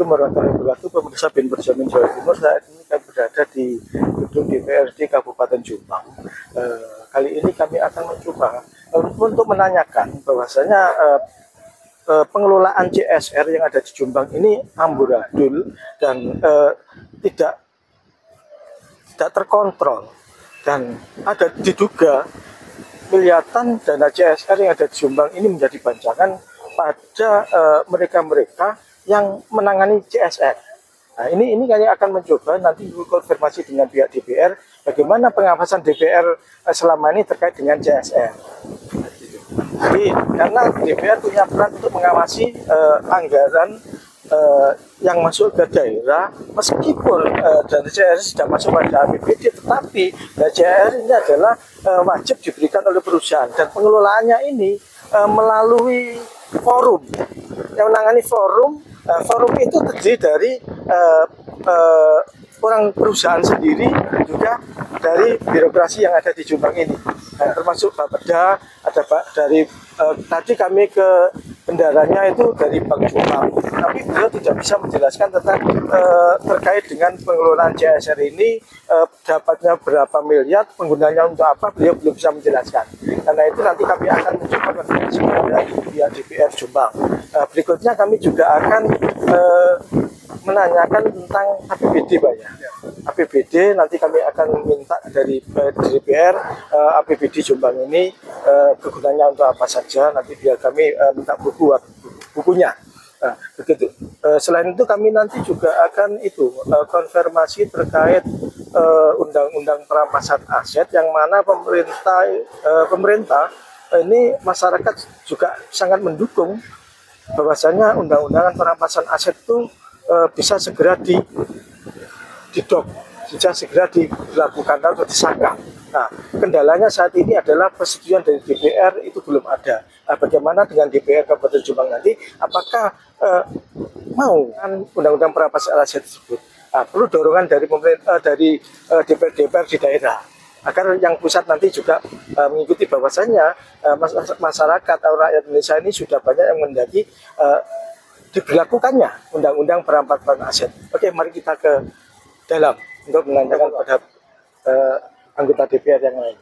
warahmatullahi wabarakatuh. Pemirsa BIN Perjamin Jawa Timur, saat ini kami berada di gedung DPRD Kabupaten Jombang. Kali ini kami akan mencoba untuk menanyakan bahwasanya pengelolaan CSR yang ada di Jombang ini amburadul dan tidak terkontrol, dan ada diduga miliatan dana CSR yang ada di Jombang ini menjadi bancakan pada mereka-mereka yang menangani CSR. Nah, ini kami akan mencoba nanti konfirmasi dengan pihak DPR bagaimana pengawasan DPR selama ini terkait dengan CSR. Jadi karena DPR punya peran untuk mengawasi anggaran yang masuk ke daerah, meskipun dana CSR sudah masuk pada APBD, tetapi dana CSR ini adalah wajib diberikan oleh perusahaan, dan pengelolaannya ini melalui forum yang menangani forum. Forum itu terdiri dari orang perusahaan sendiri, juga dari birokrasi yang ada di Jombang ini, termasuk Bapeda, ada dari tadi kami ke bendaranya itu dari Bank Jombang, tapi beliau tidak bisa menjelaskan tentang terkait dengan pengelolaan CSR ini, dapatnya berapa miliar, penggunanya untuk apa, beliau belum bisa menjelaskan. Karena itu nanti kami akan mencoba konfirmasi dari pihak DPR Jombang. Berikutnya kami juga akan menanyakan tentang APBD, Pak ya. APBD nanti kami akan minta dari DPR APBD Jombang ini kegunaannya untuk apa saja, nanti biar kami minta bukunya. Begitu. Selain itu kami nanti juga akan konfirmasi terkait undang-undang perampasan aset, yang mana pemerintah ini, masyarakat juga sangat mendukung bahwasanya undang-undangan perampasan aset itu bisa segera bisa segera dilakukan atau disahkan. Nah, kendalanya saat ini adalah persetujuan dari DPR itu belum ada. Nah, bagaimana dengan DPR Kabupaten Jombang nanti? Apakah mau undang-undang perampasan aset tersebut? Nah, perlu dorongan dari pemerintah, dari DPR di daerah, agar yang pusat nanti juga mengikuti bahwasanya masyarakat atau rakyat Indonesia ini sudah banyak yang mendaki diberlakukannya undang-undang perampasan aset. Oke, mari kita ke dalam untuk menanyakan pada anggota DPR yang lain.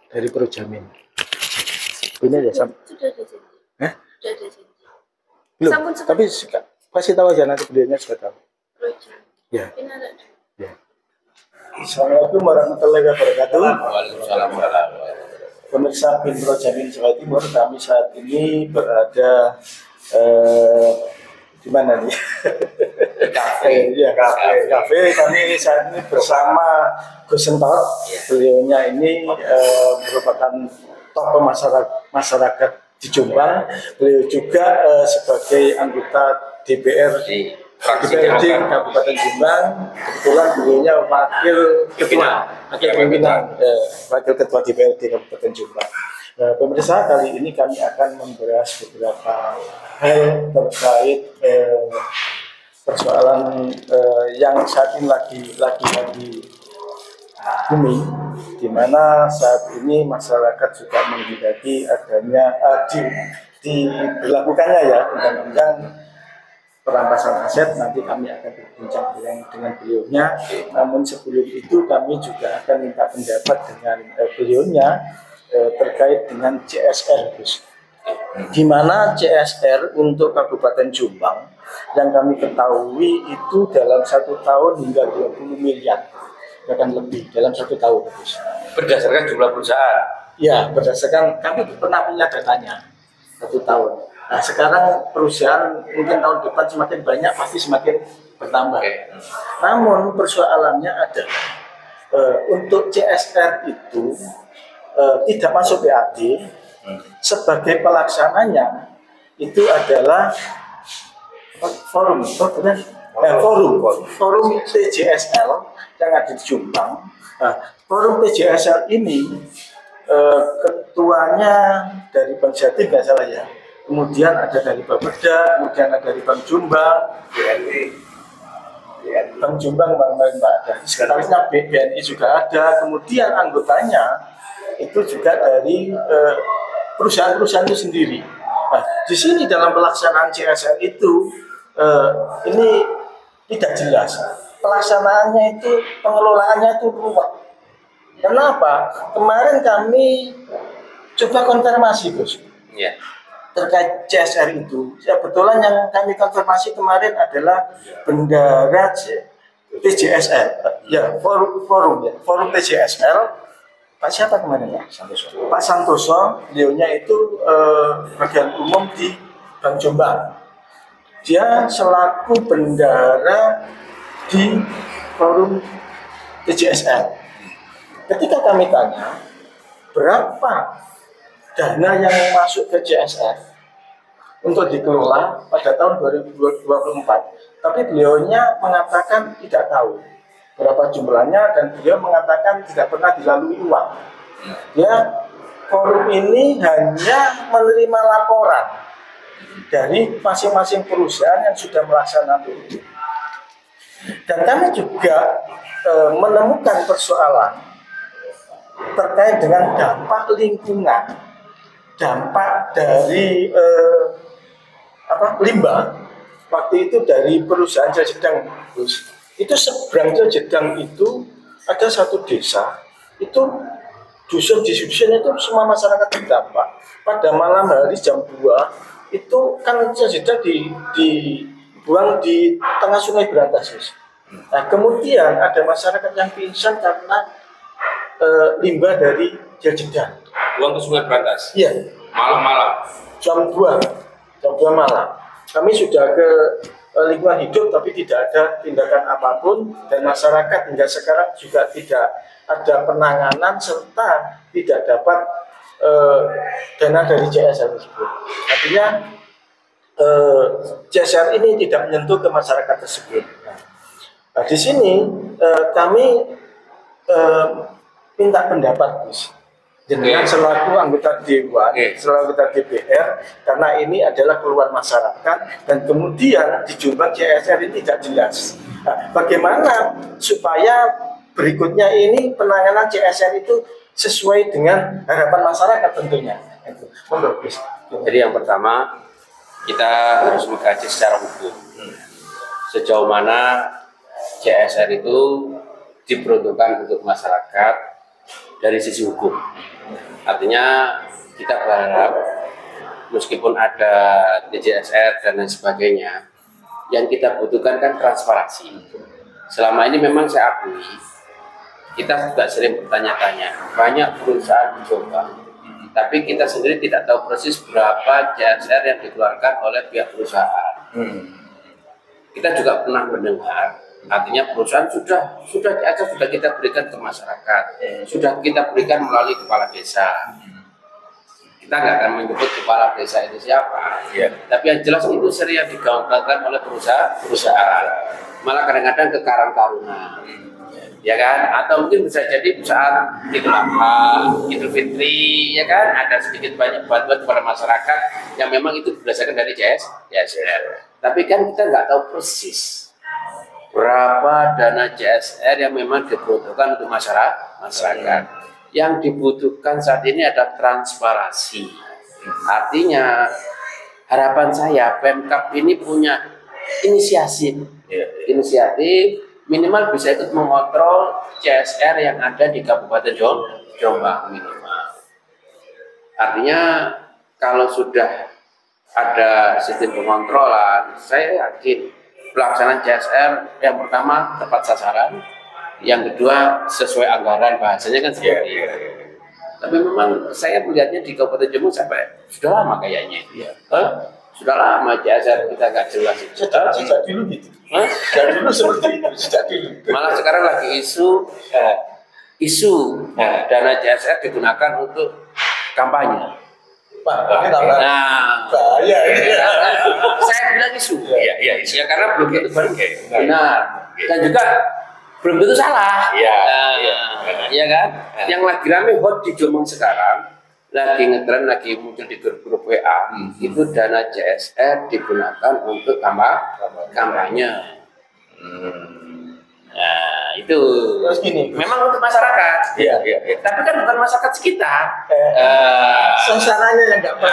Dari Projamin. Ini aja sudah ada janji. Hah? Sudah ada janji. Belum. Tapi kasih tahu aja, nanti beliaunya sudah tahu. Projamin. Ya. Ya. Assalamualaikum warahmatullahi wabarakatuh. Waalaikumsalam. Pemirsa BIN Projamin Jawa Timur, kami saat ini berada di mana nih? Kafe. Ya, kafe. Kami saat ini bersama Gus Sentor. Beliaunya ini merupakan tokoh masyarakat di Jombang. Beliau juga sebagai anggota DPRD Kabupaten Jombang. Kebetulan beliaunya wakil ketua DPRD Kabupaten Jombang. Pemirsa, kali ini kami akan membahas beberapa hal terkait persoalan yang saat ini lagi booming, di mana saat ini masyarakat juga menghendaki adanya diberlakukannya ya undang-undang perampasan aset. Nanti kami akan berbincang dengan beliaunya. Namun sebelum itu kami juga akan minta pendapat dengan beliaunya terkait dengan CSR, Gus. Di mana CSR untuk Kabupaten Jombang yang kami ketahui itu dalam 1 tahun hingga 20 miliar, bahkan lebih dalam 1 tahun, Gus. Berdasarkan jumlah perusahaan? Ya, berdasarkan, kami pernah punya datanya 1 tahun. Nah, sekarang perusahaan mungkin tahun depan semakin banyak, pasti semakin bertambah. Namun persoalannya adalah Untuk CSR itu tidak masuk PAD, sebagai pelaksananya itu adalah forum, forum TJSL yang ada di Jombang. Nah, forum TJSL ini ketuanya dari Bank Jatim nggak salah ya. Kemudian ada dari Bapeda, kemudian ada dari Bank Jombang, Bank Jombang, Bank Mbak ada. Sekretarisnya BNI juga ada. Kemudian anggotanya itu juga dari perusahaan-perusahaan itu sendiri. Nah, di sini dalam pelaksanaan CSR itu ini tidak jelas. Pelaksanaannya itu, pengelolaannya itu ruwet. Kenapa? Kemarin kami coba konfirmasi, Gus. Ya. Terkait CSR itu. Kebetulan yang kami konfirmasi kemarin adalah bendara TJSL. Ya, forum TJSL. Pak siapa kemarin ya? Santoso. Pak Santoso, beliaunya itu bagian umum di Bank Jombang. Dia selaku bendara di forum TJSL. Ketika kami tanya berapa dana yang masuk ke CSR untuk dikelola pada tahun 2024, tapi beliaunya mengatakan tidak tahu berapa jumlahnya dan beliau mengatakan tidak pernah dilalui uang. Ya, forum ini hanya menerima laporan dari masing-masing perusahaan yang sudah melaksanakan itu. Dan kami juga menemukan persoalan terkait dengan dampak lingkungan, dampak dari limbah. Waktu itu dari perusahaan Jedang, itu seberang Jedang itu ada satu desa, itu dusun di dusun itu semua masyarakat terdampak. Pada malam hari jam 2 itu kan Jedang dibuang di tengah Sungai Berantas. Nah, kemudian ada masyarakat yang pingsan karena limbah dari Jedang. Buang ke Sungai Berantas. Iya. Malam-malam. Jam 2 malam. Kami sudah ke lingkungan hidup tapi tidak ada tindakan apapun dan masyarakat hingga sekarang juga tidak ada penanganan serta tidak dapat dana dari CSR tersebut. Artinya CSR ini tidak menyentuh ke masyarakat tersebut. Nah, di sini kami minta pendapat, Gus. Dengan selaku anggota Dewan, selaku anggota DPR, karena ini adalah keluhan masyarakat dan kemudian di Jombang CSR ini tidak jelas. Nah, bagaimana supaya berikutnya ini penanganan CSR itu sesuai dengan harapan masyarakat tentunya. Jadi yang pertama kita harus mengkaji secara hukum sejauh mana CSR itu diperuntukkan untuk masyarakat dari sisi hukum. Artinya kita berharap meskipun ada TJSR dan lain sebagainya, yang kita butuhkan kan transparansi. Selama ini memang saya akui, kita juga sering bertanya-tanya, banyak perusahaan di Jombang, tapi kita sendiri tidak tahu persis berapa CSR yang dikeluarkan oleh pihak perusahaan. Kita juga pernah mendengar, artinya perusahaan sudah kita berikan ke masyarakat, sudah kita berikan melalui kepala desa. Kita nggak akan menyebut kepala desa itu siapa, tapi yang jelas itu sering yang digaungkan oleh perusahaan. Malah kadang-kadang ke Karang Taruna, ya kan? Atau mungkin bisa jadi perusahaan di Kelapa, Idul Fitri, ya kan? Ada sedikit banyak bantuan kepada masyarakat yang memang itu berdasarkan dari CSR. Tapi kan kita nggak tahu persis berapa dana CSR yang memang dibutuhkan untuk masyarakat. Yang dibutuhkan saat ini ada transparansi. Artinya harapan saya Pemkab ini punya inisiatif minimal bisa ikut mengontrol CSR yang ada di Kabupaten Jombang minimal. Artinya kalau sudah ada sistem pengontrolan, saya yakin pelaksanaan CSR yang pertama tepat sasaran, yang kedua sesuai anggaran, bahasanya kan seperti itu. Tapi memang saya melihatnya di Kabupaten Jombang sampai sudah lama kayaknya itu ya. Sudah lama CSR kita nggak jelas itu. Sejak dulu gitu. Sejak dulu seperti itu. Sejak dulu. Malah sekarang lagi isu isu dana CSR digunakan untuk kampanye. Nah, bahaya ini. saya bilang isu. Iya, Ya karena belum tentu benar. Dan juga belum tentu salah. Iya kan? Yang lagi rame hot di Jombang sekarang, lagi ngetren, lagi muncul di grup WA, itu dana CSR digunakan untuk kampanye. Nah, itu Terus gini, memang untuk masyarakat. Iya. Tapi kan bukan masyarakat sekitar. sasarannya yang nggak pas,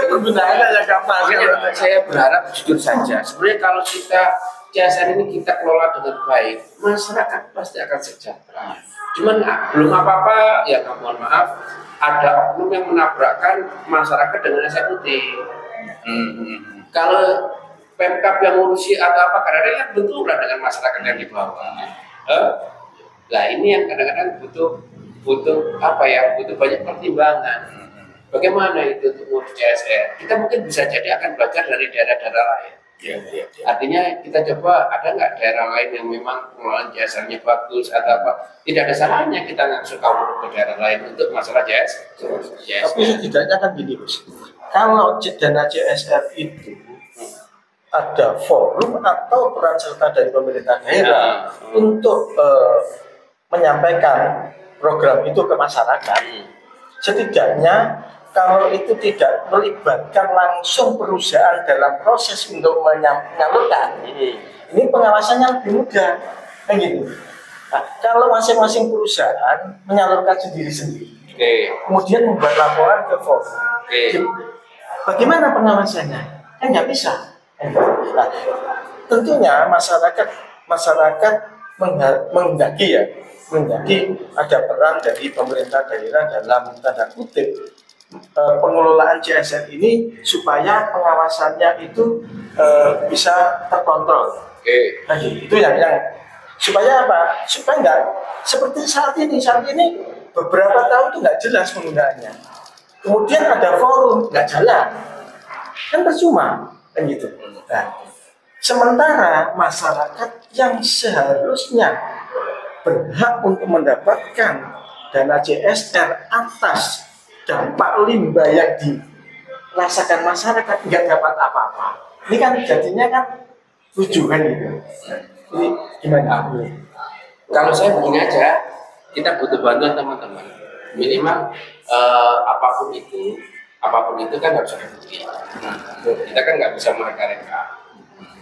penggunaannya yang nggak pas. Makanya saya berharap jujur saja. Sebenarnya kalau kita CSR ini kita kelola dengan baik, masyarakat pasti akan sejahtera. Cuman belum apa-apa, ya mohon maaf, ada oknum yang menabrakkan masyarakat dengan eksekutif. Kalau Pemkab yang ngurusi atau apa, kadang-kadang kan benturan dengan masyarakat yang di bawah. Nah ini yang kadang-kadang butuh apa ya, butuh banyak pertimbangan. Bagaimana itu untuk ngurus CSR? Kita mungkin bisa jadi akan belajar dari daerah-daerah lain. Artinya kita coba, ada nggak daerah lain yang memang pengelolaan CSR-nya bagus atau apa? Tidak ada salahnya kita nggak suka ke daerah lain untuk masalah CSR. Tapi setidaknya kan gini, Bos. Kalau dana CSR itu ada forum atau peran serta dari pemerintah daerah untuk menyampaikan program itu ke masyarakat, setidaknya kalau itu tidak melibatkan langsung perusahaan dalam proses untuk menyalurkan, ini pengawasannya lebih mudah, kan gitu. Nah, kalau masing-masing perusahaan menyalurkan sendiri-sendiri, kemudian membuat laporan ke forum, bagaimana pengawasannya? Kan nggak bisa. Nah, tentunya masyarakat menghendaki ada peran dari pemerintah daerah dalam tanda kutip pengelolaan CSR ini supaya pengawasannya itu bisa terkontrol. Nah, itu yang supaya apa? Supaya nggak seperti saat ini beberapa tahun itu nggak jelas penggunaannya. Kemudian ada forum nggak jalan, kan percuma. Gitu. Nah, sementara masyarakat yang seharusnya berhak untuk mendapatkan dana CSR atas dampak limbah yang dirasakan masyarakat nggak dapat apa-apa. Ini kan jadinya kan lucu kan gitu. Ini gimana? Kalau saya begini aja, kita butuh bantuan teman-teman. Minimal apapun itu kan harus ada bukti. Kita kan nggak bisa mereka-reka.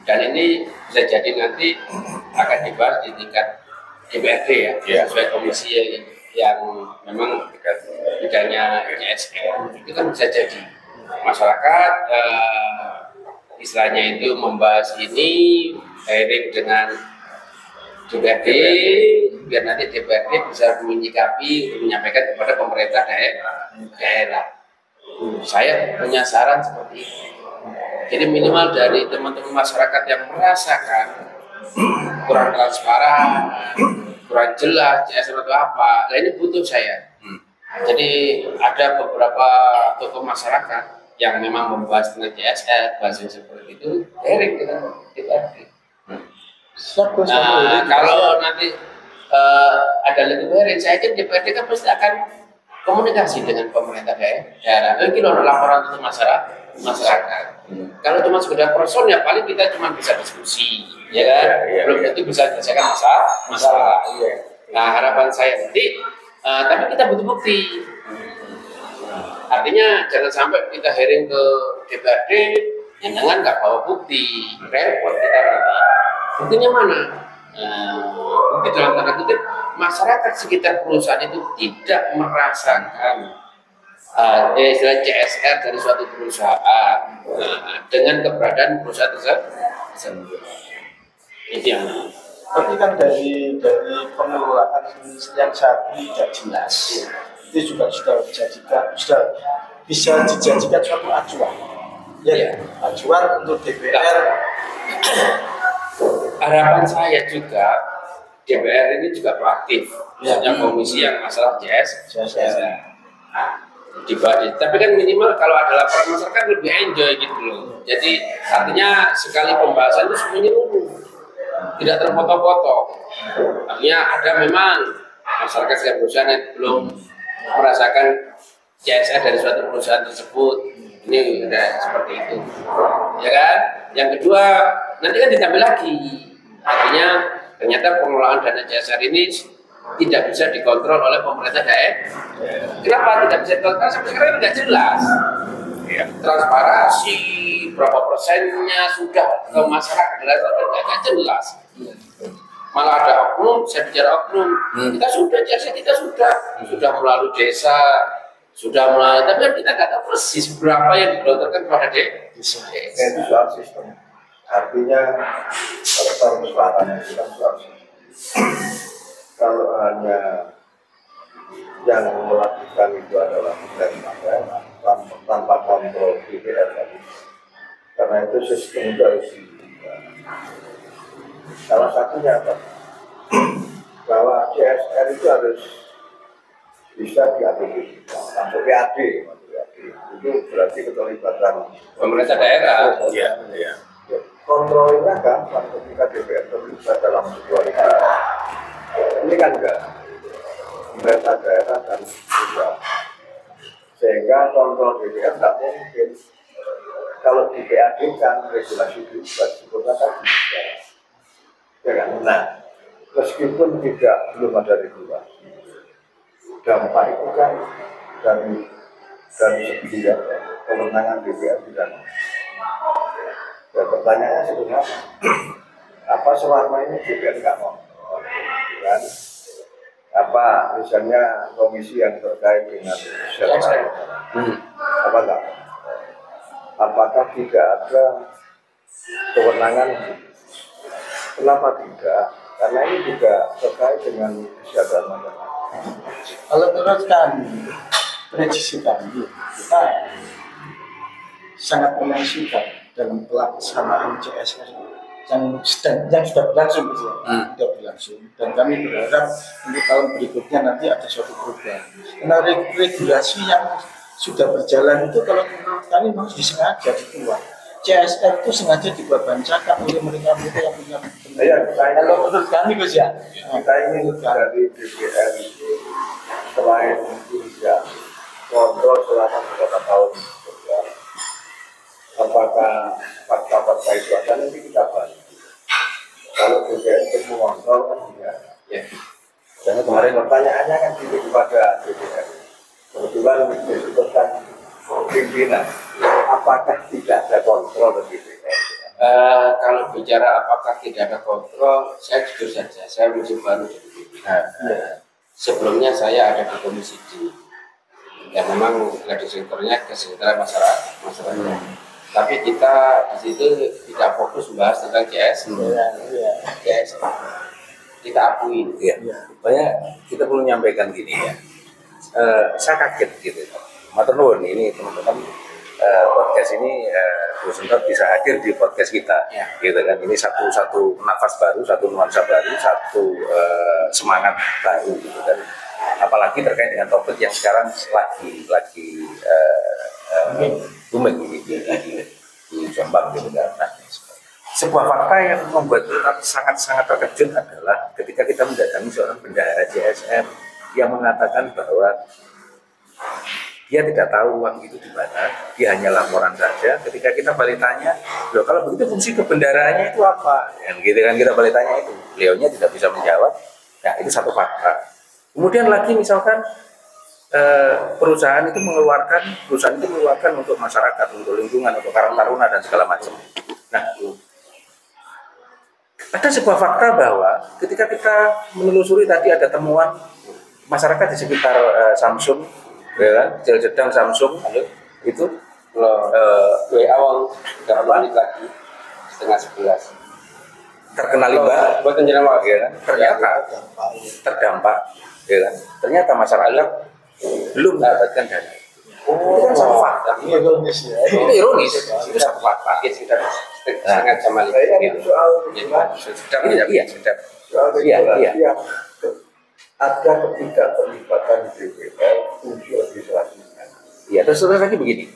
Dan ini bisa jadi nanti akan dibahas di tingkat DPRD ya, sesuai komisi yang memang bidangnya CSR. Itu kan bisa jadi masyarakat istilahnya itu membahas ini sharing dengan DPRD, biar nanti DPRD bisa menyikapi untuk menyampaikan kepada pemerintah daerah. Saya punya saran seperti itu. Jadi minimal dari teman-teman masyarakat yang merasakan kurang transparan, kurang jelas CSR itu apa, nah ini butuh saya. Jadi ada beberapa tokoh masyarakat yang memang membahas tentang CSR, bahasa seperti itu, sharing dengan DPRD. Nah, kalau nanti ada lebih sharing, saya yakin DPRD kan pasti akan komunikasi dengan pemerintah daerah. Mungkin ada laporan untuk masyarakat. Kalau cuma sekedar person ya paling kita cuma bisa diskusi, ya kan? Belum tentu bisa menyelesaikan masalah. Nah harapan saya nanti, tapi kita butuh bukti. Artinya jangan sampai kita hearing ke DPRD, jangan nggak bawa bukti, repot kita nanti. Buktinya mana? Bukti dalam tanda kutip masyarakat sekitar perusahaan itu tidak merasakan istilah CSR dari suatu perusahaan dengan keberadaan perusahaan tersebut. Itu yang. Tapi kan dari pengelolaan yang saat ini tidak jelas, itu juga sudah bisa dijadikan suatu acuan. Ya. Acuan untuk DPR. Harapan saya juga DPR ini juga proaktif, misalnya komisi yang masalah CSR. Dibahas. Tapi kan minimal kalau ada laporan masyarakat lebih enjoy gitu loh. Jadi artinya sekali pembahasan itu semuanya luruh, tidak terpotong-potong. Artinya ada memang masyarakat sekitar perusahaan yang belum merasakan CSR dari suatu perusahaan tersebut. Ini udah seperti itu, ya kan? Yang kedua, nanti kan ditambah lagi, artinya ternyata pengelolaan dana CSR ini tidak bisa dikontrol oleh pemerintah daerah. Kenapa tidak bisa dikontrol? Sampai sekarang tidak jelas. Transparansi berapa persennya sudah ke masyarakat tidak jelas. Malah ada oknum, saya bicara oknum, kita sudah CSR, kita sudah melalui desa, sudah melalui, tapi kan kita nggak tahu persis berapa yang digelontorkan kepada desa. Itu soal sistem. Artinya kalau tahun selatan itu kan soal sistem. Kalau hanya yang melakukan itu adalah dari mana tanpa kontrol DPR tadi. Karena itu sistem itu harus salah satunya apa? Bahwa CSR itu harus bisa diatur sampai PAD. Itu berarti keterlibatan Pemerintah daerah. Ya. Kontrolnya gampang ketika DPR terlibat dalam sebuah negara. Ini kan enggak. Pemerintah daerah dan juga. Sehingga kontrol DPR tidak mungkin. Kalau di PAD kan regulasi dibuat sebutnya kan bisa. Ya kan? Nah, meskipun belum ada regulasi, dampak itu kan dari segi kewenangan DPR di sana. Ya, pertanyaannya sederhana, apa selama ini DPR nggak mau? Kan? Apa misalnya komisi yang terkait dengan kesehatan? Apa enggak? Apakah tidak ada kewenangan? Kenapa tidak? Karena ini juga terkait dengan kesehatan masyarakat. Kalau menurut kami, prediksi kami, kita sangat menyaksikan dalam pelaksanaan CSR yang sudah berlangsung, sudah berlangsung, dan kami berharap untuk tahun berikutnya nanti ada suatu perubahan. Karena regulasi yang sudah berjalan itu kalau menurut kami memang disengaja dibuat. CSR itu sengaja dibabancakan oleh mereka yang punya. Kalau menurut kami Gus ya, kita ingin dari DPR itu selain bisa kontrol selama beberapa tahun, apakah fakta-fakta itu ada nanti kita bahas. Kalau DPR untuk mengontrol kan tidak. Dan kemarin pertanyaannya kan juga kepada DPR. Kebetulan disebutkan pimpinan, apakah tidak ada kontrol dari DPR? Kalau bicara apakah tidak ada kontrol, saya jujur saja, saya masih baru jadi pimpinan. Sebelumnya saya ada di Komisi D. Ya memang legislatornya kesejahteraan masyarakat. Tapi kita di situ tidak fokus membahas tentang CS. CS. Kita akui. Pokoknya kita perlu menyampaikan gini ya. Saya kaget gitu. Matur nuwun ini teman-teman podcast ini Bu Sentot bisa hadir di podcast kita, gitu kan. Ini satu nafas baru, satu nuansa baru, satu semangat baru, gitu kan. Apalagi terkait dengan topik yang sekarang lagi booming di Jombang, gitu kan. Nah, sebuah fakta yang membuat kita sangat-sangat terkejut adalah ketika kita mendatangi seorang bendahara CSR yang mengatakan bahwa dia tidak tahu uang itu di mana, dia hanya laporan saja. Ketika kita balik tanya, loh kalau begitu fungsi kebendaharaannya itu apa? Yang gitu kan kita balik tanya itu, beliaunya tidak bisa menjawab. Nah itu satu fakta. Kemudian lagi misalkan perusahaan itu mengeluarkan untuk masyarakat, untuk lingkungan, untuk Karang Taruna dan segala macam. Nah ada sebuah fakta bahwa ketika kita menelusuri tadi ada temuan masyarakat di sekitar Samsung, ya kan, Jedang Samsung itu awal 3 menit lagi 10:30 terkena limbah, ya kan? Ternyata terdampak, ya kan? Ternyata masyarakat belum mendapatkan dana. Itu kan satu fakta. Ironis ya. Itu ironis. Itu satu fakta. kita sangat sama Iya. Ada ketidakterlibatan DPR fungsi legislasinya. Iya, terus lagi begini.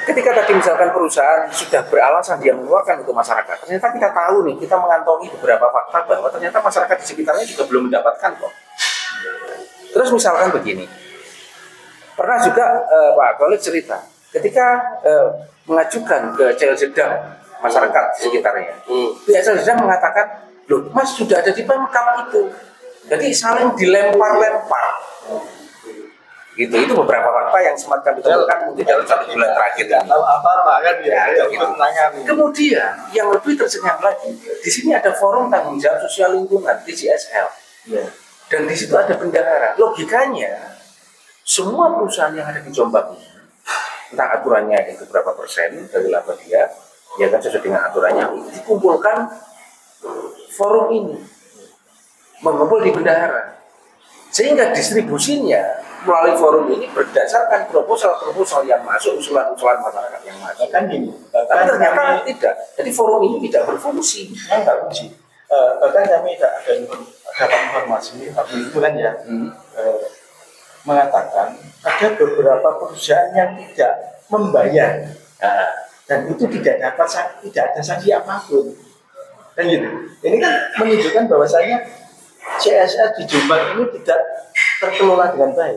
Ketika tadi misalkan perusahaan sudah beralasan dia mengeluarkan untuk masyarakat, ternyata kita tahu nih, kita mengantongi beberapa fakta bahwa ternyata masyarakat di sekitarnya juga belum mendapatkan kok. Terus misalkan begini, pernah juga Pak Khalid cerita, ketika mengajukan ke CLZDAM masyarakat sekitarnya, pihak CLZDAM mengatakan, loh Mas sudah ada di Pemkab itu, jadi saling dilempar-lempar. Gitu, itu beberapa fakta yang sempat kami temukan mungkin dalam 1 bulan terakhir. Tahu apa kan ya, gitu. menangani. Kemudian yang lebih tercengang lagi, di sini ada forum tanggung jawab sosial lingkungan TJSL, dan di situ ada bendahara. Logikanya semua perusahaan yang ada di Jombang ini, tentang aturannya itu berapa persen dari laba dia, ya kan sesuai dengan aturannya, dikumpulkan forum ini, mengumpul di bendahara, sehingga distribusinya melalui forum ini berdasarkan proposal yang masuk, usulan-usulan masyarakat yang masuk. Bahkan gini, Tapi ternyata tidak. Jadi forum ini tidak berfungsi. Enggak fungsi. Bahkan kami dapat informasi waktu itu kan ya, mengatakan ada beberapa perusahaan yang tidak membayar, dan itu tidak ada sanksi apapun. Dan gitu. Ini kan menunjukkan bahwasanya CSR di Jombang ini tidak terkelola dengan baik.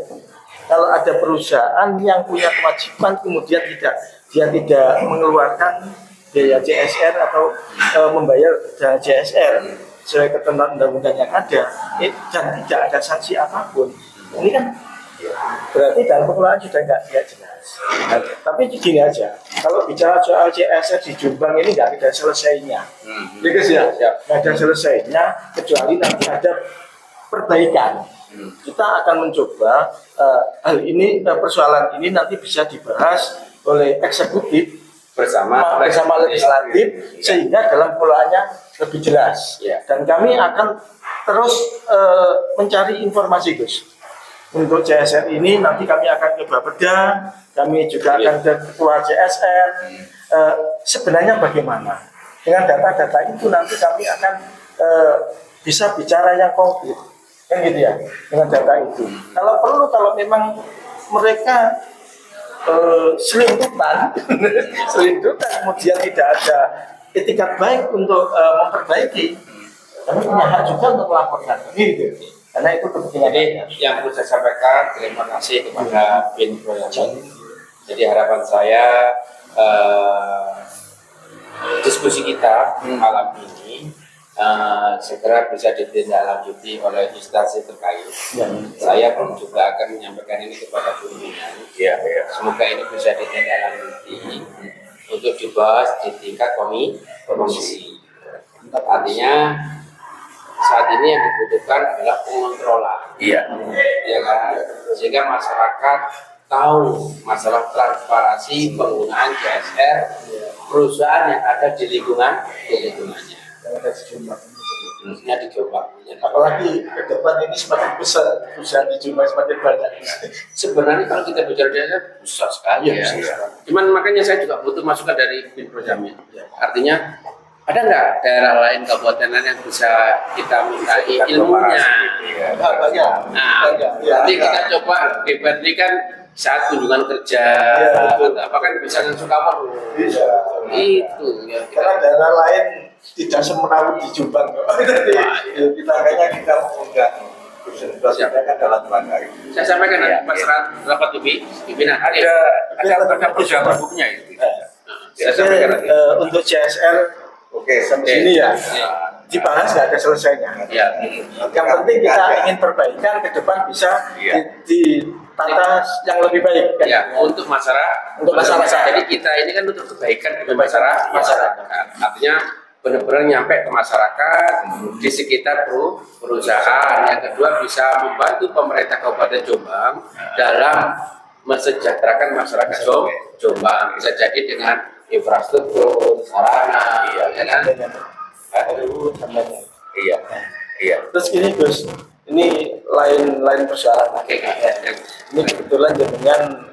Kalau ada perusahaan yang punya kewajiban kemudian dia tidak mengeluarkan biaya CSR atau membayar dana CSR sesuai ketentuan undang-undang yang ada, dan tidak ada sanksi apapun, ini kan berarti dalam pengelolaan sudah nggak jelas. Tapi gini aja, kalau bicara soal CSR di Jombang ini nggak ada selesainya, nggak ada selesainya kecuali nanti ada perbaikan. Kita akan mencoba hal ini, persoalan ini nanti bisa dibahas oleh eksekutif bersama legislatif sehingga dalam pengelolaannya lebih jelas. Dan kami akan terus mencari informasi, Gus. Untuk CSR ini nanti kami akan coba bedah, kami juga akan ke ketua CSR. Sebenarnya bagaimana dengan data-data itu nanti kami akan bisa bicara yang konkret. Kan gitu ya, dengan data itu. Kalau memang mereka selingkuhan kemudian tidak ada etikat baik untuk memperbaiki, kami punya hak juga untuk melaporkan, gitu. Karena itu kepentingan. Jadi yang perlu saya sampaikan, terima kasih kepada Bin Proyacon. Jadi harapan saya diskusi kita malam ini segera bisa ditindaklanjuti oleh instansi terkait. Saya pun juga akan menyampaikan ini kepada pimpinan. Semoga ini bisa ditindaklanjuti untuk dibahas di tingkat komisi. Artinya saat ini yang dibutuhkan adalah pengontrolan. Ya kan? Sehingga masyarakat tahu masalah transparansi penggunaan CSR perusahaan yang ada di lingkungannya. Di Jombang. Apalagi ke depan ini semakin besar, perusahaan di Jombang semakin banyak. Sebenarnya kalau kita bicara CSR besar sekali ya. Cuman makanya saya juga butuh masukan dari Bin Projamnya. Artinya ada nggak daerah lain, kabupaten lain yang bisa kita minta ilmunya? Nanti kita coba dibandingkan saat kunjungan kerja, apa kan bisa langsung cover. Itu ya. Karena daerah lain tidak semerawut di Jombang. Jadi kita kayaknya kita mengundang kan dalam rangka itu. Saya sampaikan nanti pas rapat pimpinan. Ada program bukunya itu. Saya sampaikan nanti. Untuk CSR sampai sini ya, dibahas nggak ada selesainya. Yang penting kita ingin perbaikan ke depan bisa ditata yang lebih baik. Ya, untuk masyarakat. Jadi kita ini kan untuk kebaikan bagi masyarakat. Artinya benar-benar nyampe ke masyarakat di sekitar perusahaan. Yang kedua bisa membantu pemerintah Kabupaten Jombang dalam mensejahterakan masyarakat Jombang. Bisa jadi dengan infrastruktur, sarana, Terus ini Gus, ini lain persoalan. Ini kebetulan dengan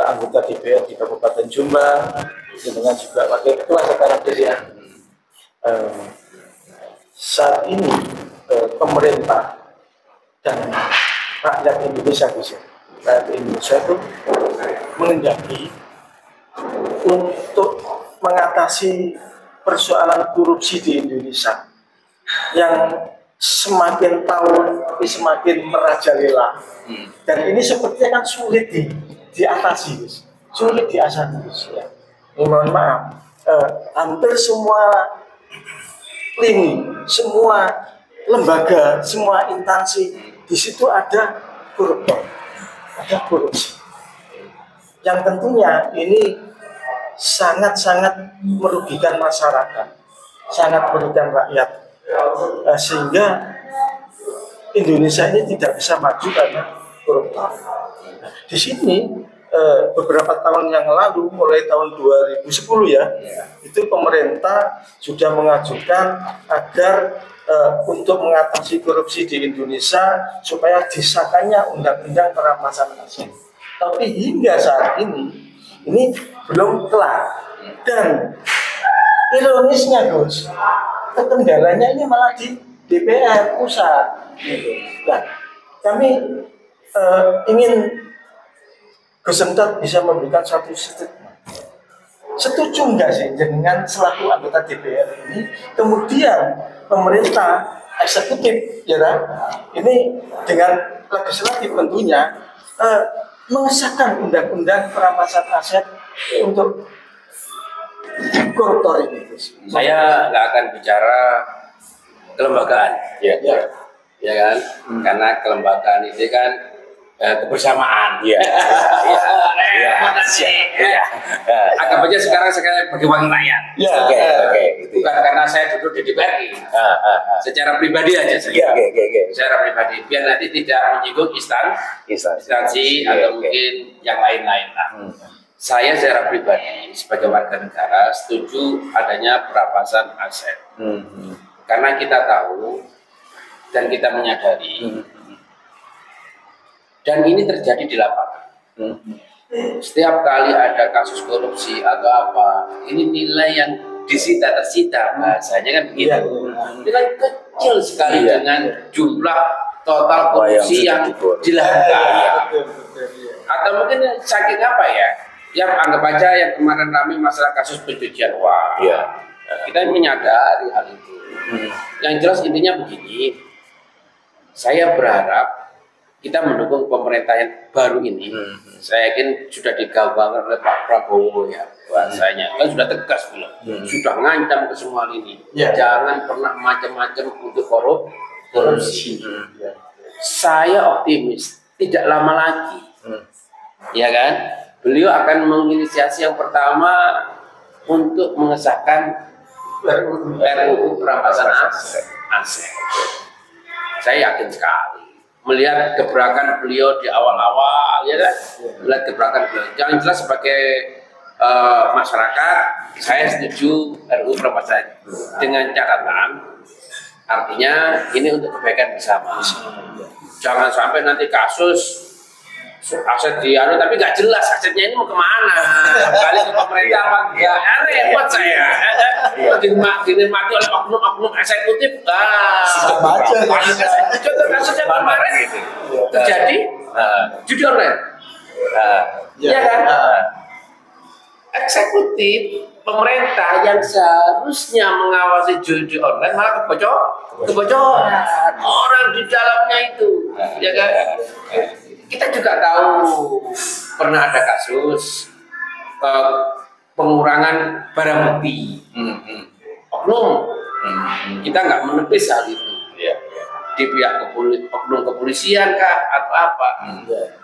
anggota DPR di Kabupaten Jombang, dengan juga wakil ketua sekarang ya. Saat ini pemerintah dan rakyat Indonesia, itu mengendaki untuk mengatasi persoalan korupsi di Indonesia yang semakin tahun tapi semakin merajalela. Dan ini sepertinya kan sulit diatasi, sulit diasah ya. Ini mohon maaf, hampir semua lini, semua lembaga, semua instansi di situ ada koruptor, ada korupsi. Yang tentunya ini sangat-sangat merugikan masyarakat, sangat merugikan rakyat. Sehingga Indonesia ini tidak bisa maju karena koruptor. Di sini beberapa tahun yang lalu, mulai tahun 2010 ya, itu pemerintah sudah mengajukan agar untuk mengatasi korupsi di Indonesia supaya disahkannya undang-undang perampasan aset. Tapi hingga saat ini belum kelar. Dan ironisnya Gus, kendalanya ini malah di DPR pusat. Nah, kami ingin Gus Sentot bisa memberikan satu statement. Setuju nggak sih dengan selaku anggota DPR ini, kemudian pemerintah eksekutif, ya kan? Ini dengan legislatif tentunya mengesahkan undang-undang perampasan aset untuk koruptor ini. Saya nggak akan bicara kelembagaan, ya kan? Karena kelembagaan ini kan kebersamaan. Anggap aja sekarang saya bagi wakil rakyat. Bukan karena saya duduk di DPR. Secara pribadi aja saya. Secara pribadi, biar nanti tidak menyinggung instansi atau mungkin yang lain-lain lah. Saya secara pribadi sebagai warga negara setuju adanya perampasan aset. Karena kita tahu dan kita menyadari dan ini terjadi di lapangan. Setiap kali ada kasus korupsi atau apa, ini nilai yang tersita bahasanya kan begitu. Nilai kecil sekali dengan jumlah total korupsi yang dilakukan. Atau mungkin saking apa ya? Yang anggap aja yang kemarin ramai masalah kasus pencucian uang. Kita menyadari hal itu. Yang jelas intinya begini, saya berharap kita mendukung pemerintah yang baru ini. Saya yakin sudah digaungkan oleh Pak Prabowo ya bahasanya. Kan sudah tegas belum? Sudah ngancam ke semua ini. Jangan pernah macam-macam untuk korupsi. Saya optimis tidak lama lagi, ya kan? Beliau akan menginisiasi yang pertama untuk mengesahkan RUU perampasan aset. Saya yakin sekali melihat gebrakan beliau di awal-awal, ya kan? Melihat gebrakan beliau. Yang jelas sebagai masyarakat, saya setuju RUU perampasan dengan catatan, artinya ini untuk kebaikan bersama. Jangan sampai nanti kasus aset dianu tapi nggak jelas asetnya ini mau kemana, kembali ke pemerintah apa enggak, repot saya. Dinikmati oleh oknum-oknum eksekutif. Contoh kasusnya kemarin terjadi judi online, ya kan? Eksekutif pemerintah yang seharusnya mengawasi judi online malah kebocoran orang di dalamnya itu, ya kan? Kita juga tahu pernah ada kasus pengurangan barang bukti, oknum. Kita nggak menepis hal itu. Di pihak oknum kepolisian kah atau apa,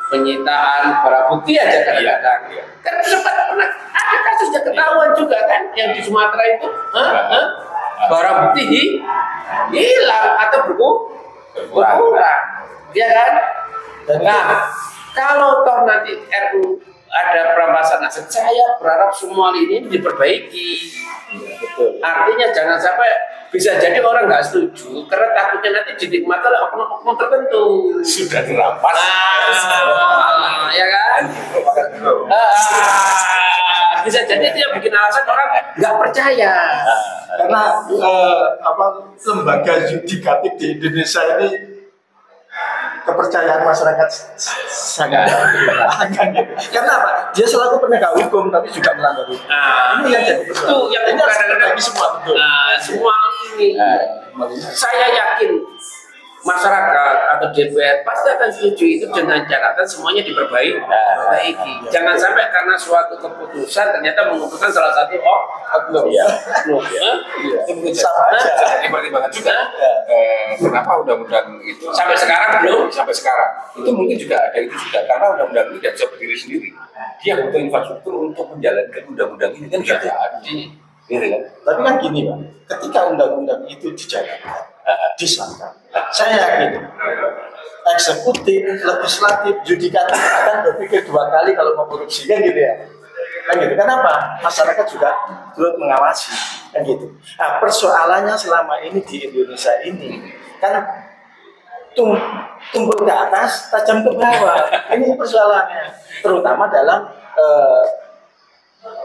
penyitaan barang bukti aja kadang-kadang. Kan sempat pernah ada kasusnya ketahuan juga kan, yang di Sumatera itu, barang bukti hilang atau berkurang, ya kan? Nah, kalau toh nanti RU ada perampasan aset, saya berharap semua ini diperbaiki. Artinya jangan sampai bisa jadi orang nggak setuju karena takutnya nanti dinikmati oleh oknum-oknum tertentu. Sudah dirampas. Ya kan? Bisa jadi itu yang bikin alasan orang nggak percaya. Karena lembaga yudikatif di Indonesia ini kepercayaan masyarakat sangat karena apa? Dia selaku penegak hukum tapi juga melanggar hukum. Ini yang jadi itu yang ini harus diperbaiki semua, betul. Semua ini. Saya yakin masyarakat atau DPR pasti akan setuju itu dengan catatan semuanya diperbaiki. Jangan sampai karena suatu keputusan ternyata menguntungkan salah satu oknum. Sama aja. Jadi pertimbangan juga kenapa undang-undang itu Sampai sekarang belum. sampai sekarang itu mungkin juga ada itu juga karena undang-undang ini tidak bisa berdiri sendiri. Dia butuh infrastruktur untuk menjalankan undang-undang ini kan gitu. Gitu kan? Tapi kan gini Pak, ketika undang-undang itu dijalankan, disahkan, saya yakin eksekutif, legislatif, yudikatif akan berpikir 2 kali kalau mau korupsi kan gitu ya. Kan gitu. Kenapa? Masyarakat juga turut mengawasi kan gitu. Nah, persoalannya selama ini di Indonesia ini kan tumpul ke atas, tajam ke bawah. Ini persoalannya, terutama dalam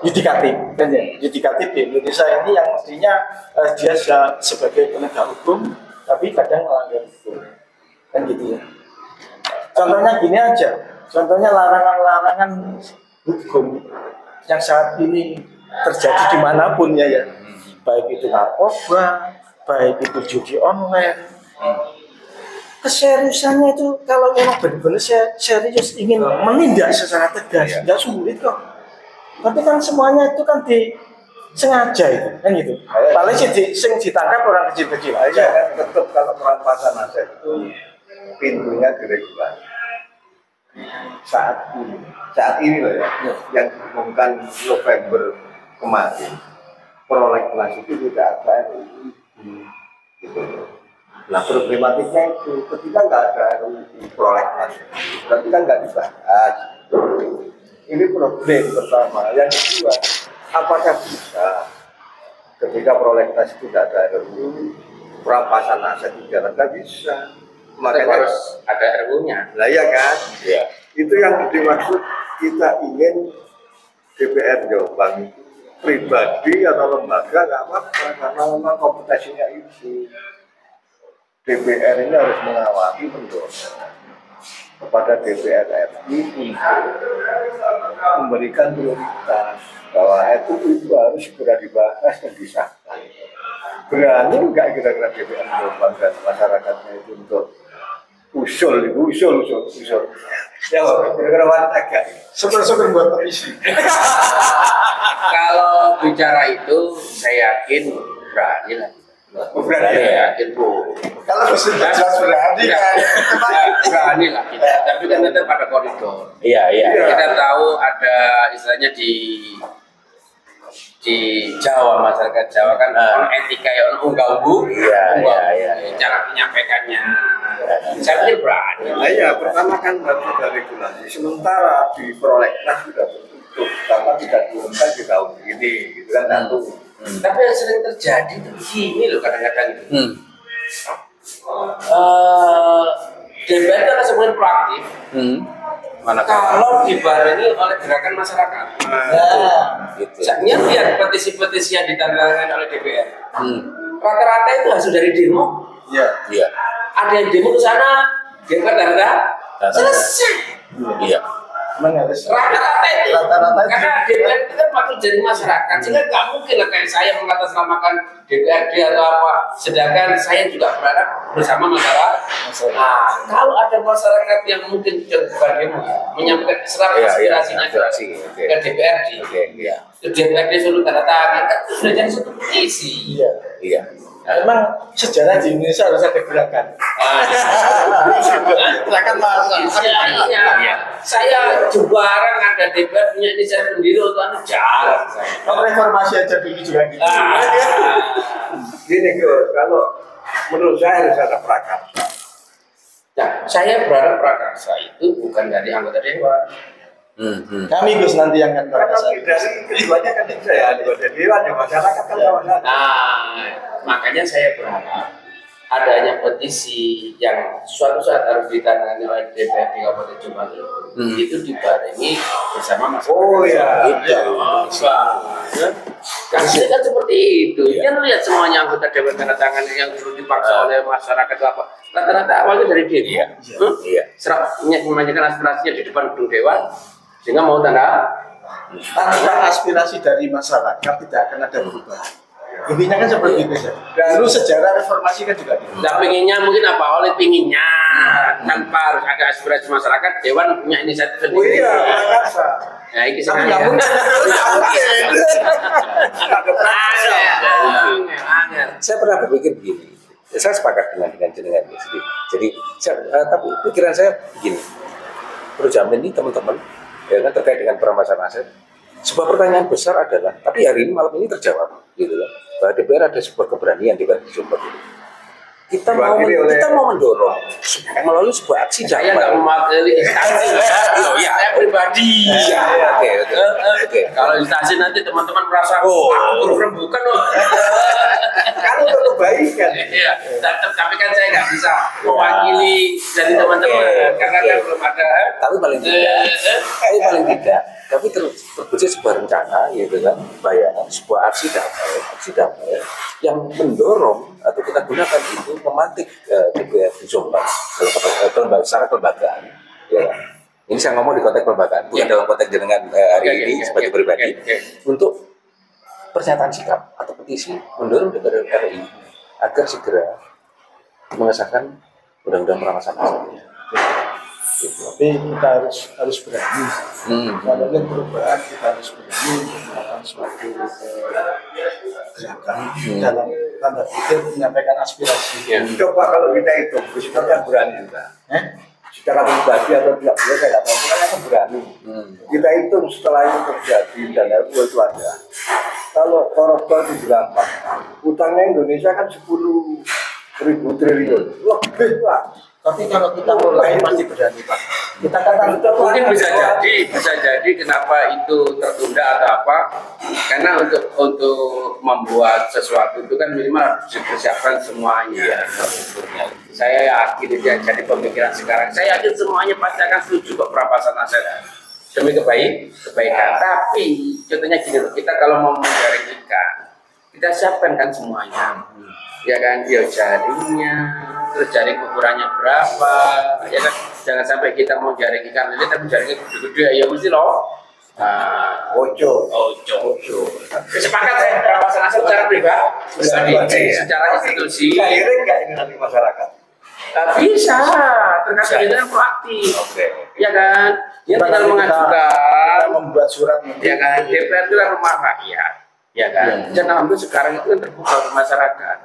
yudikatif, kan ya? Yudikatif di Indonesia ini yang mestinya dia sebagai penegak hukum, tapi kadang melanggar hukum, kan gitu ya. Contohnya gini aja, contohnya larangan-larangan hukum yang saat ini terjadi dimanapun ya, baik itu narkoba, baik itu judi online. Keseriusannya itu kalau memang benar-benar serius ingin menindak secara tegas, nggak sulit kok. Tapi kan semuanya itu kan disengaja itu, kan gitu. Paling sih ditangkap orang kecil-kecil aja. Kan tetap kalau perampasan aset itu pintunya diregulasi. Saat ini loh ya, yang diumumkan November kemarin, prolegnas itu tidak ada RUU gitu. Nah problematiknya itu ketika nggak ada RUU prolegnas, berarti kan nggak dibahas. Ini problem pertama. Yang kedua, apakah bisa ketika prolegnas itu tidak ada RUU, perampasan aset dijalankan bisa? Makanya harus ada RUU-nya. Lah ya kan? Ya. Itu yang dimaksud kita ingin DPR Jombang itu pribadi atau lembaga nggak apa-apa karena memang kompetensinya itu. DPR ini harus mengawasi mendorong kepada DPR RI untuk memberikan prioritas bahwa itu harus segera dibahas dan disahkan. Berani enggak kira-kira DPR Jombang dan masyarakatnya itu untuk usul. Ya, kira-kira agak Syukur-syukur buat petisi. Kalau bicara itu saya yakin berani lah. Saya yakin Bu. Kalau bisa jelas berani kan. Berani lah kita. Tapi kan tetap ada koridor. Iya. Kita tahu ada istilahnya di Jawa, masyarakat Jawa kan orang etika ya orang unggal-unggu. Iya. Cara menyampaikannya. Saya pikir berani. Nah, ya, pertama kan harus ada regulasi. Sementara di prolegnas sudah tertutup, karena tidak diumumkan di tahun ini, gitu kan satu. Tapi yang sering terjadi itu begini loh kadang-kadang itu. DPR itu adalah sebuah proaktif. Kalau dibarengi oleh gerakan masyarakat. Gitu. Saya lihat petisi-petisi yang ditantangkan oleh DPR. Rata-rata itu hasil dari demo. Iya. Ada yang demo ke sana, DPR datang, selesai. Iya. Rata-rata itu. Karena DPR itu kan wakil dari masyarakat, sehingga nggak mungkin lah kayak saya mengatasnamakan DPRD atau apa. Sedangkan saya juga berharap bersama masyarakat. Nah, kalau ada masyarakat yang mungkin bukan demo, menyampaikan aspirasinya ke DPRD, itu DPRD suruh tanda tangan, itu sudah jadi satu petisi. Iya. Memang sejarah di Indonesia harus ada gerakan. Gerakan mahasiswa. Iya. Saya jarang ada DPR punya inisiatif sendiri untuk anu jarang. Reformasi aja dulu juga gitu. Gini Gus, kalau menurut saya harus ada prakarsa. Nah, saya berharap prakarsa itu bukan dari anggota dewan. Kami Gus nanti yang akan Karena berkasa. dari keduanya kan bisa ya, anggota dewan, ya masyarakat kan sama-sama. Nah, makanya saya berharap adanya petisi yang suatu saat harus ditangani oleh DPRD Kabupaten Jombang itu dibarengi bersama masyarakat. Oh ya, Kasusnya kan seperti itu. Kan lihat semuanya anggota dewan tanda tangan yang dulu dipaksa oleh masyarakat itu apa? Rata-rata awalnya dari demo. Iya. Serap menyampaikan aspirasinya di depan gedung dewan sehingga mau tanda. Tanpa aspirasi dari masyarakat tidak akan ada perubahan. Intinya kan seperti itu saja. Dulu sejarah reformasi kan juga gitu. Nah, pinginnya mungkin apa? Oleh pinginnya tanpa harus ada aspirasi masyarakat, Dewan punya inisiatif Oh sendiri. iya, Prakarsa. Nah, ini Tapi nggak mungkin. Nggak mungkin. Angel. Saya pernah berpikir begini. Saya sepakat dengan jenengan sendiri. Jadi, tapi pikiran saya begini. Perlu jamin ini teman-teman, ya kan terkait dengan permasalahan aset. Sebuah pertanyaan besar adalah, tapi hari ini malam ini terjawab, gitu kan? Bahwa DPR ada sebuah keberanian DPR di Sumber. Kita mau mendorong melalui sebuah aksi Saya damai. nggak mewakili instansi. Iya. Saya pribadi. Iya, oke. Kalau instansi nanti teman-teman merasa, Oh. program bukan loh. Kan untuk kebaikan. Iya, tapi kan saya nggak bisa mewakili dari teman-teman karena kan belum ada. Tapi paling tidak, tapi terwujud sebuah rencana, gitu kan, bayangan sebuah aksi damai yang mendorong atau kita gunakan itu memantik DPR di Jombang secara kelembagaan, ya kan? Ini saya ngomong di konteks kelembagaan, bukan dalam konteks dengan hari ini sebagai pribadi, untuk pernyataan sikap atau petisi mendorong DPR RI agar segera mengesahkan undang-undang perampasan aset. Tapi kita harus berani. Kalau ingin perubahan kita harus berani untuk melakukan suatu gerakan dalam tanda kutip menyampaikan aspirasi. Coba kalau kita hitung, kita yang berani juga. Secara pribadi atau tidak boleh saya nggak tahu, pokoknya kan berani. Kita hitung setelah itu terjadi dan itu ada. Kalau koruptor itu gampang, utangnya Indonesia kan 10.000 triliun, lebih Pak. Tapi kalau kita mulai pasti berani Pak. Kita katakan Mungkin bisa jadi kenapa itu tertunda atau apa? Karena untuk membuat sesuatu itu kan minimal harus dipersiapkan semuanya. Saya yakin itu jadi pemikiran sekarang. Saya yakin semuanya pasti akan setuju kok perampasan aset demi kebaikan. Tapi contohnya gini loh, kita kalau mau menggaring ikan, kita siapkan kan semuanya. Ya kan, dia jaringnya, terus jaring ukurannya berapa, ya kan, jangan sampai kita mau jaring ikan lele tapi jaringnya gede-gede, ya mesti loh. Ojo. Sepakat saya perampasan aset secara pribadi, secara institusi. Akhirnya nggak ini nanti masyarakat. Bisa, tergantung dengan proaktif. Ya kan, dia tinggal mengajukan, membuat surat. ya kan, DPR itu kan rumah rakyat, ya kan. Dan alhamdulillah sekarang itu kan terbuka ke masyarakat.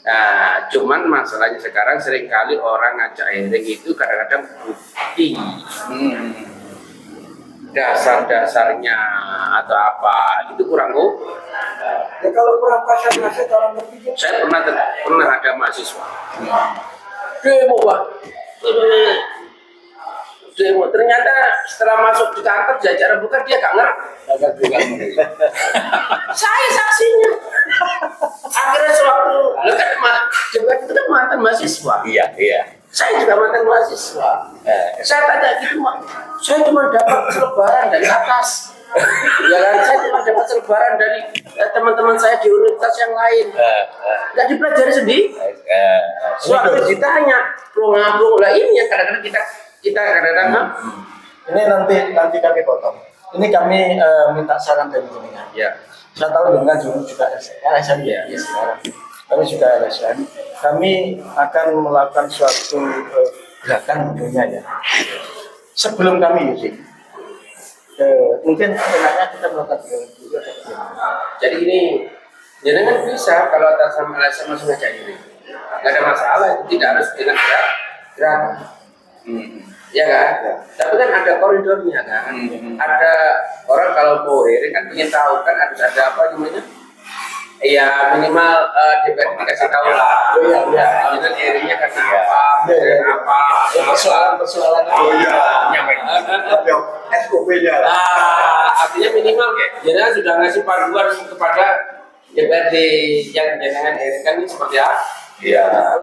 Nah, cuman masalahnya sekarang seringkali orang ngajak hearing itu kadang-kadang bukti dasar-dasarnya atau apa itu kurang Ya kalau perampasan aset orang berpikir, saya pernah ada mahasiswa demo Pak, demo ternyata setelah masuk di kantor jajaran bukan dia gak ngerti. Saya saksinya. Akhirnya sewaktu debat itu kan mantan mahasiswa. Iya. Saya juga mantan mahasiswa. Saya tanya gitu, saya cuma dapat selebaran dari atas. Ya kan, saya cuma dapat selebaran dari teman-teman saya di universitas yang lain. Nggak dipelajari sendiri. Suatu ditanya, ngabung lah ini yang kadang-kadang kita kadang-kadang. Ini nanti kami potong. Ini kami minta saran dari jenengan. Ya. Saya tahu dengan juga LSM ya sekarang. Kami juga LSM. Kami akan melakukan suatu gerakan tentunya ya. Sebelum kami isi, mungkin enaknya kita melakukan dulu. Jadi ini, jangan bisa kalau atas sama LSM langsung aja ini. Nggak ada masalah, itu tidak harus dengan gerak. Ya kan? Tapi kan ada koridornya kan. Ada orang kalau mau hearing kan ingin tahu kan harus ada apa namanya? Ya minimal DPR dikasih tahu lah. Iya. Jadi hearingnya karena apa? Persoalan. SOP-nya. Artinya minimal jangan sudah ngasih panduan kepada DPRD yang jangan hearing kan ini seperti apa? Iya.